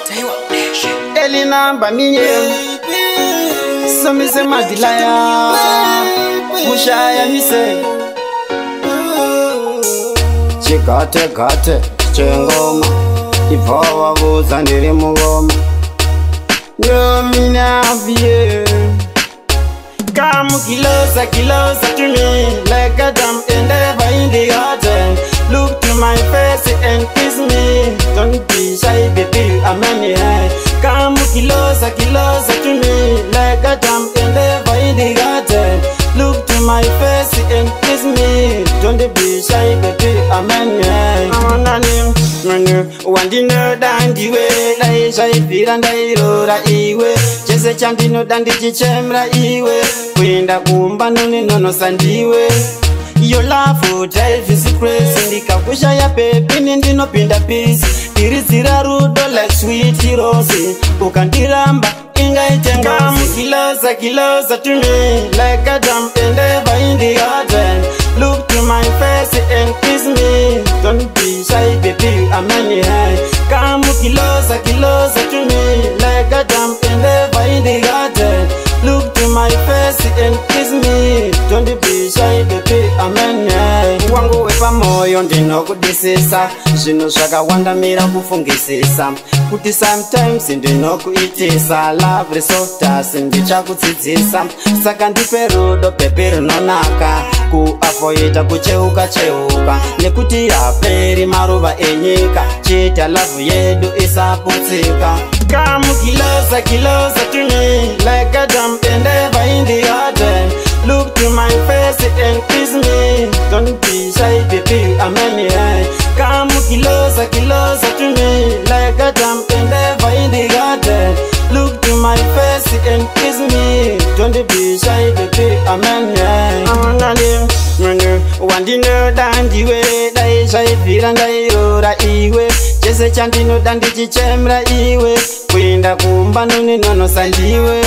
Elina Baminye Somise Madilaya Mushaya Mise Chikate kate chengoma Ipawa buza ndiri mungoma Nyomina vie Come closer to me Like a dam endeavor in the garden. Look to my face and kiss me. Don't be shy baby, I'm in here. Come closer to me Like a dam endeavor in the garden. Look to my face and kiss me. Don't be shy baby, I'm in here. I'm on him. One dinner dandy way. Like shy feel and I roll iwe. Jesse Chandino dandy chichemra iwe. Kwenda kumba noni nono sandiwe. Your love for drive is crazy. Ndikakusha ya pepi nindino pinda peace. Tirizira rudo like sweet rose. Ukandiramba inga itenga. Come closer to me Like a dam endeavor in the garden. Look to my face and kiss me. Don't be shy baby, I'm in here. Come closer to me Like a dam endeavor in the garden. Look to my face and kiss me. Don't be shy baby, I'm in here. Wangu wepa moyo ndino kudisisa. Zino shaka wanda mira kufungisisa. Kuti sometimes ndino kuitisa. Love resortas ndicha kutsidzisa. Saka ndipe rudo pepe runonaka. Kuavoida kucheuka nekuti yaperi maruva enyika. Chita love yedu isaputsika. Come closer to me Like a dam endeavor in the garden. Look to my face and kiss me. Don't be shy baby, I'm in here. Come closer to me Like a dam endeavor in the garden. Look to my face and kiss me. Don't be shy baby, I'm in here. I'm on him. One dinner dandy way. Dai shy feel and I roll iwe. Jesse Chandino dandy chichemra iwe. Kwenda kumba noni nono sandiwe.